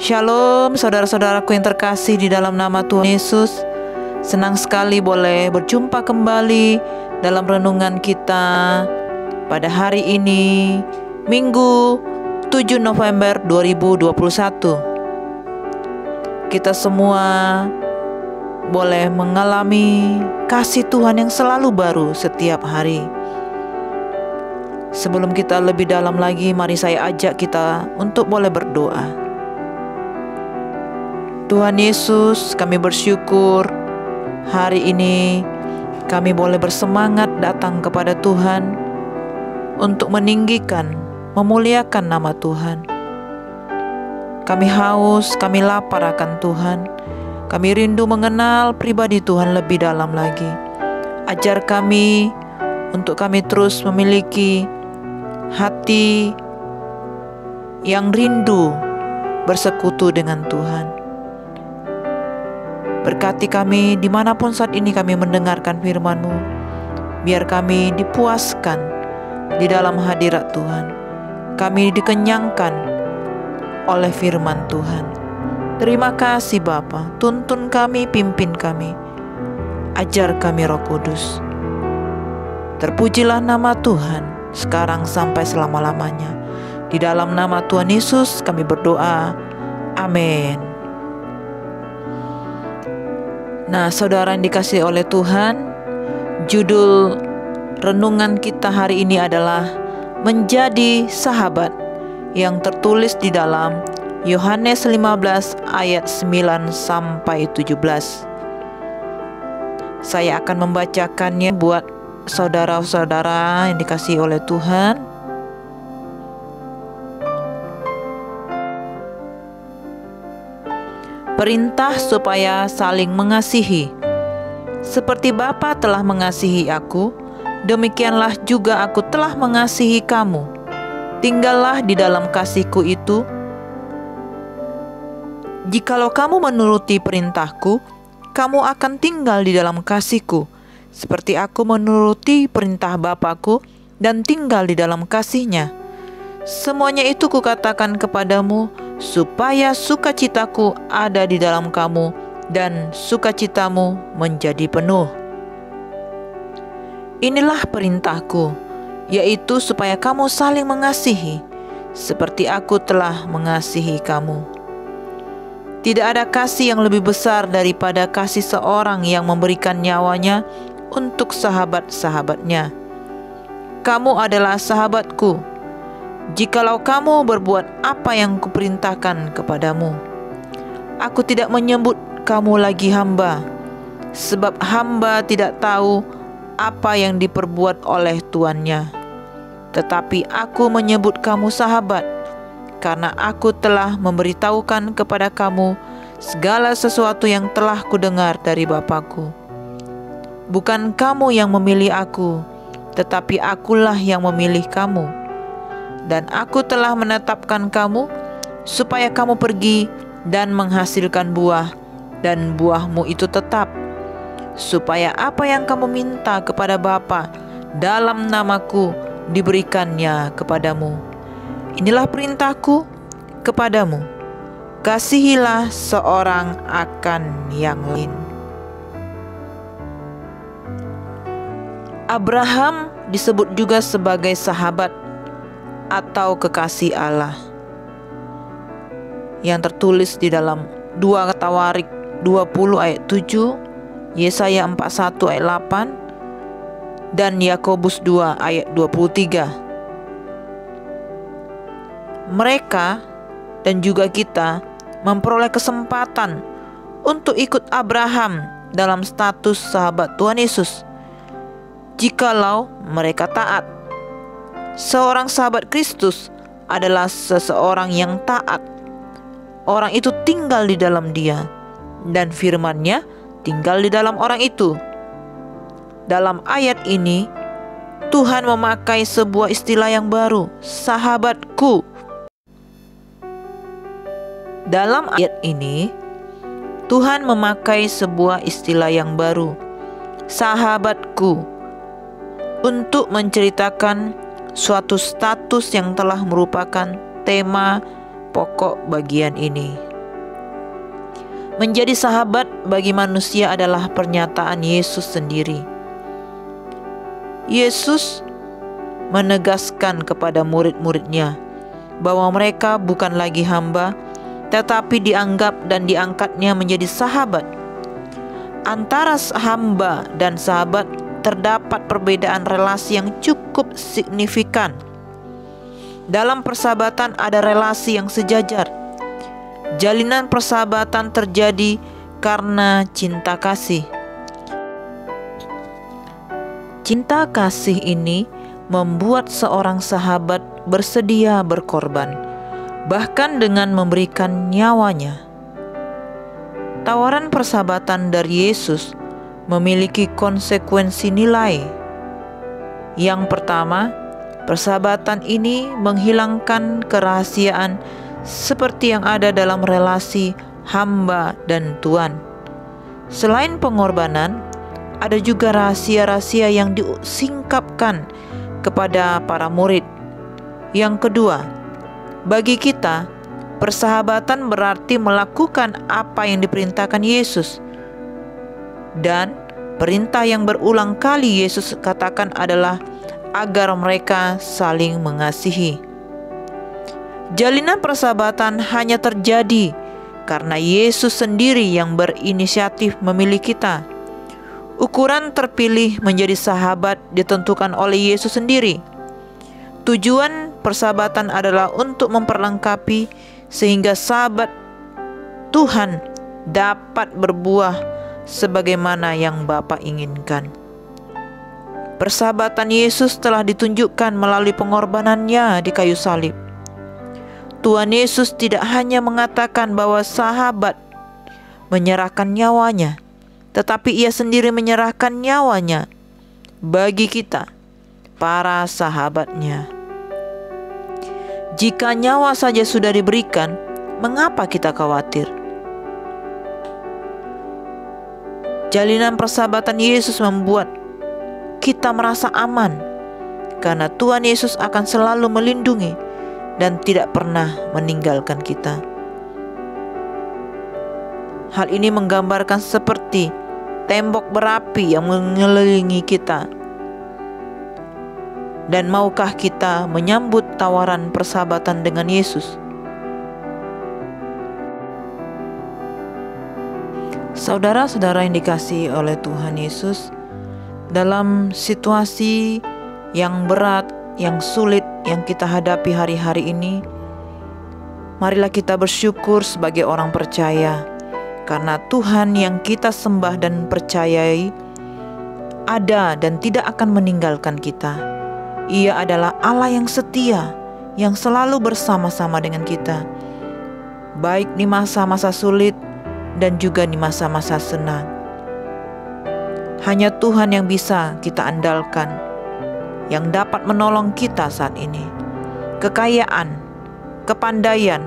Shalom saudara-saudaraku yang terkasih di dalam nama Tuhan Yesus. Senang sekali boleh berjumpa kembali dalam renungan kita pada hari ini, Minggu 7 November 2021. Kita semua boleh mengalami kasih Tuhan yang selalu baru setiap hari. Sebelum kita lebih dalam lagi, mari saya ajak kita untuk boleh berdoa. Tuhan Yesus, kami bersyukur hari ini kami boleh bersemangat datang kepada Tuhan untuk meninggikan, memuliakan nama Tuhan. Kami haus, kami lapar akan Tuhan. Kami rindu mengenal pribadi Tuhan lebih dalam lagi. Ajar kami untuk kami terus memiliki hati yang rindu bersekutu dengan Tuhan. Berkati kami dimanapun saat ini kami mendengarkan firman-Mu. Biar kami dipuaskan di dalam hadirat Tuhan. Kami dikenyangkan oleh firman Tuhan. Terima kasih Bapa. Tuntun kami, pimpin kami. Ajar kami Roh Kudus. Terpujilah nama Tuhan sekarang sampai selama-lamanya. Di dalam nama Tuhan Yesus kami berdoa. Amin. Nah, saudara yang dikasihi oleh Tuhan, judul renungan kita hari ini adalah Menjadi Sahabat, yang tertulis di dalam Yohanes 15 ayat 9 sampai 17. Saya akan membacakannya buat saudara-saudara yang dikasihi oleh Tuhan. Perintah supaya saling mengasihi. Seperti Bapa telah mengasihi aku, demikianlah juga aku telah mengasihi kamu. Tinggallah di dalam kasihku itu. Jikalau kamu menuruti perintahku, kamu akan tinggal di dalam kasihku, seperti aku menuruti perintah Bapa-Ku dan tinggal di dalam kasih-Nya. Semuanya itu kukatakan kepadamu, supaya sukacitaku ada di dalam kamu dan sukacitamu menjadi penuh. Inilah perintahku, yaitu supaya kamu saling mengasihi, seperti aku telah mengasihi kamu. Tidak ada kasih yang lebih besar daripada kasih seorang yang memberikan nyawanya untuk sahabat-sahabatnya. Kamu adalah sahabatku, jikalau kamu berbuat apa yang kuperintahkan kepadamu. Aku tidak menyebut kamu lagi hamba, sebab hamba tidak tahu apa yang diperbuat oleh tuannya. Tetapi aku menyebut kamu sahabat, karena aku telah memberitahukan kepada kamu segala sesuatu yang telah kudengar dari Bapa-Ku. Bukan kamu yang memilih aku, tetapi akulah yang memilih kamu. Dan aku telah menetapkan kamu supaya kamu pergi dan menghasilkan buah, dan buahmu itu tetap, supaya apa yang kamu minta kepada Bapa dalam namaku diberikannya kepadamu. Inilah perintahku kepadamu, kasihilah seorang akan yang lain. Abraham disebut juga sebagai sahabat atau kekasih Allah, yang tertulis di dalam 2 Tawarik 20 ayat 7, Yesaya 41 ayat 8, dan Yakobus 2 ayat 23. Mereka dan juga kita memperoleh kesempatan untuk ikut Abraham dalam status sahabat Tuhan Yesus, jikalau mereka taat. Seorang sahabat Kristus adalah seseorang yang taat. Orang itu tinggal di dalam dia, dan firman-Nya tinggal di dalam orang itu. Dalam ayat ini, Tuhan memakai sebuah istilah yang baru, sahabatku. Dalam ayat ini, Tuhan memakai sebuah istilah yang baru, sahabatku, untuk menceritakan suatu status yang telah merupakan tema pokok bagian ini. Menjadi sahabat bagi manusia adalah pernyataan Yesus sendiri. Yesus menegaskan kepada murid-muridnya bahwa mereka bukan lagi hamba, tetapi dianggap dan diangkatnya menjadi sahabat. Antara hamba dan sahabat terdapat perbedaan relasi yang cukup signifikan. Dalam persahabatan ada relasi yang sejajar. Jalinan persahabatan terjadi karena cinta kasih. Cinta kasih ini membuat seorang sahabat bersedia berkorban, bahkan dengan memberikan nyawanya. Tawaran persahabatan dari Yesus memiliki konsekuensi nilai. Yang pertama, persahabatan ini menghilangkan kerahasiaan seperti yang ada dalam relasi hamba dan tuan. Selain pengorbanan, ada juga rahasia-rahasia yang disingkapkan kepada para murid. Yang kedua, bagi kita, persahabatan berarti melakukan apa yang diperintahkan Yesus. Dan perintah yang berulang kali Yesus katakan adalah agar mereka saling mengasihi. Jalinan persahabatan hanya terjadi karena Yesus sendiri yang berinisiatif memilih kita. Ukuran terpilih menjadi sahabat ditentukan oleh Yesus sendiri. Tujuan persahabatan adalah untuk memperlengkapi sehingga sahabat Tuhan dapat berbuah sebagaimana yang Bapa inginkan. Persahabatan Yesus telah ditunjukkan melalui pengorbanannya di kayu salib. Tuhan Yesus tidak hanya mengatakan bahwa sahabat menyerahkan nyawanya, tetapi ia sendiri menyerahkan nyawanya bagi kita, para sahabatnya. Jika nyawa saja sudah diberikan, mengapa kita khawatir? Jalinan persahabatan Yesus membuat kita merasa aman, karena Tuhan Yesus akan selalu melindungi dan tidak pernah meninggalkan kita. Hal ini menggambarkan seperti tembok berapi yang mengelilingi kita. Dan maukah kita menyambut tawaran persahabatan dengan Yesus? Saudara-saudara yang dikasihi oleh Tuhan Yesus, dalam situasi yang berat, yang sulit yang kita hadapi hari-hari ini, marilah kita bersyukur sebagai orang percaya, karena Tuhan yang kita sembah dan percayai ada dan tidak akan meninggalkan kita. Ia adalah Allah yang setia, yang selalu bersama-sama dengan kita, baik di masa-masa sulit dan juga di masa-masa senang. Hanya Tuhan yang bisa kita andalkan, yang dapat menolong kita saat ini. Kekayaan, kepandaian,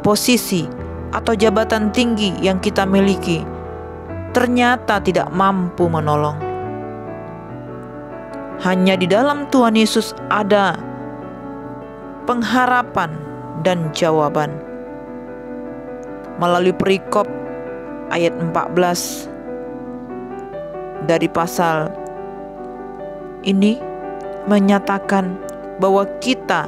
posisi, atau jabatan tinggi yang kita miliki ternyata tidak mampu menolong. Hanya di dalam Tuhan Yesus ada pengharapan dan jawaban. Melalui perikop ayat 14 dari pasal ini menyatakan bahwa kita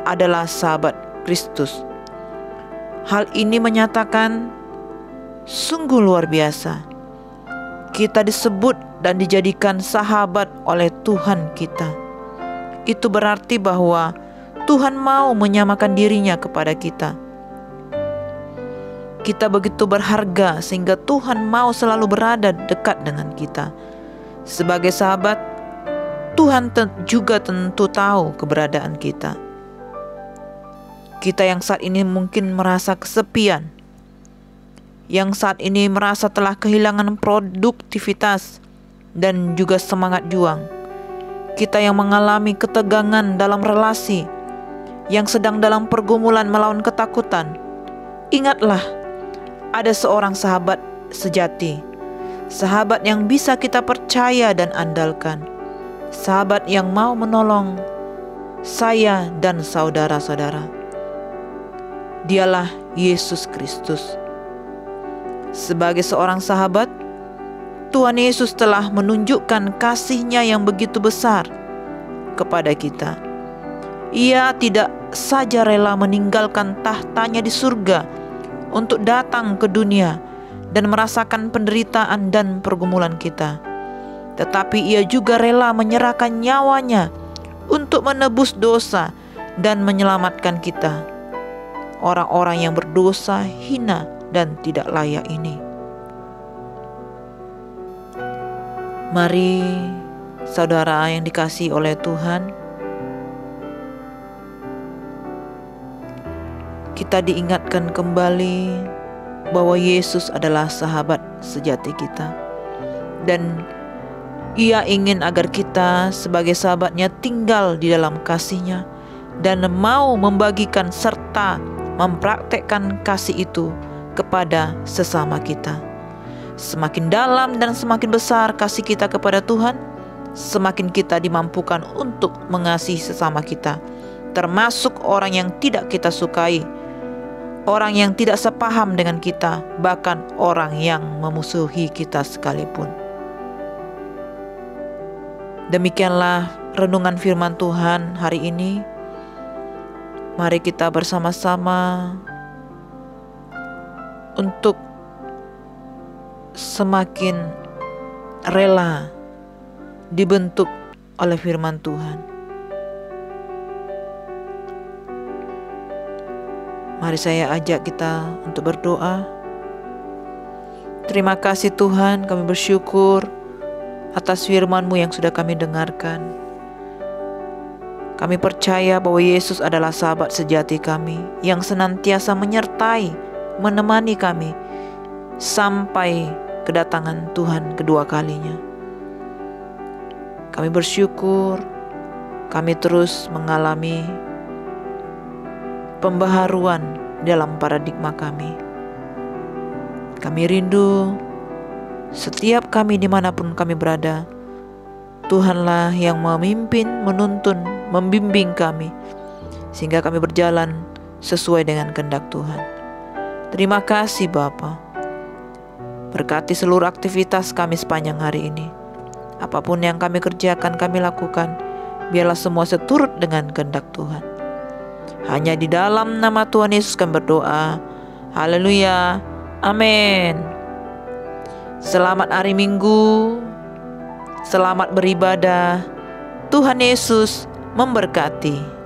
adalah sahabat Kristus. Hal ini menyatakan sungguh luar biasa. Kita disebut dan dijadikan sahabat oleh Tuhan kita. Itu berarti bahwa Tuhan mau menyamakan dirinya kepada kita. Kita begitu berharga sehingga Tuhan mau selalu berada dekat dengan kita. Sebagai sahabat, Tuhan juga tentu tahu keberadaan kita. Kita yang saat ini mungkin merasa kesepian, yang saat ini merasa telah kehilangan produktivitas dan juga semangat juang. Kita yang mengalami ketegangan dalam relasi, yang sedang dalam pergumulan melawan ketakutan. Ingatlah, ada seorang sahabat sejati, sahabat yang bisa kita percaya dan andalkan, sahabat yang mau menolong saya dan saudara-saudara. Dialah Yesus Kristus. Sebagai seorang sahabat, Tuhan Yesus telah menunjukkan kasih-Nya yang begitu besar kepada kita. Ia tidak saja rela meninggalkan tahtanya di surga untuk datang ke dunia dan merasakan penderitaan dan pergumulan kita, tetapi Ia juga rela menyerahkan nyawanya untuk menebus dosa dan menyelamatkan kita, orang-orang yang berdosa, hina, dan tidak layak ini. Mari saudara yang dikasihi oleh Tuhan, kita diingatkan kembali bahwa Yesus adalah sahabat sejati kita, dan Ia ingin agar kita sebagai sahabatnya tinggal di dalam kasih-Nya dan mau membagikan serta mempraktekkan kasih itu kepada sesama kita. Semakin dalam dan semakin besar kasih kita kepada Tuhan, semakin kita dimampukan untuk mengasihi sesama kita, termasuk orang yang tidak kita sukai, orang yang tidak sepaham dengan kita, bahkan orang yang memusuhi kita sekalipun. Demikianlah renungan firman Tuhan hari ini. Mari kita bersama-sama untuk semakin rela dibentuk oleh firman Tuhan. Mari saya ajak kita untuk berdoa. Terima kasih Tuhan, kami bersyukur atas firman-Mu yang sudah kami dengarkan. Kami percaya bahwa Yesus adalah sahabat sejati kami yang senantiasa menyertai, menemani kami sampai kedatangan Tuhan kedua kalinya. Kami bersyukur kami terus mengalami pembaharuan dalam paradigma kami. Kami rindu setiap kami dimanapun kami berada, Tuhanlah yang memimpin, menuntun, membimbing kami, sehingga kami berjalan sesuai dengan kehendak Tuhan. Terima kasih Bapa. Berkati seluruh aktivitas kami sepanjang hari ini. Apapun yang kami kerjakan, kami lakukan, biarlah semua seturut dengan kehendak Tuhan. Hanya di dalam nama Tuhan Yesus kami berdoa. Haleluya. Amin. Selamat hari Minggu. Selamat beribadah. Tuhan Yesus memberkati.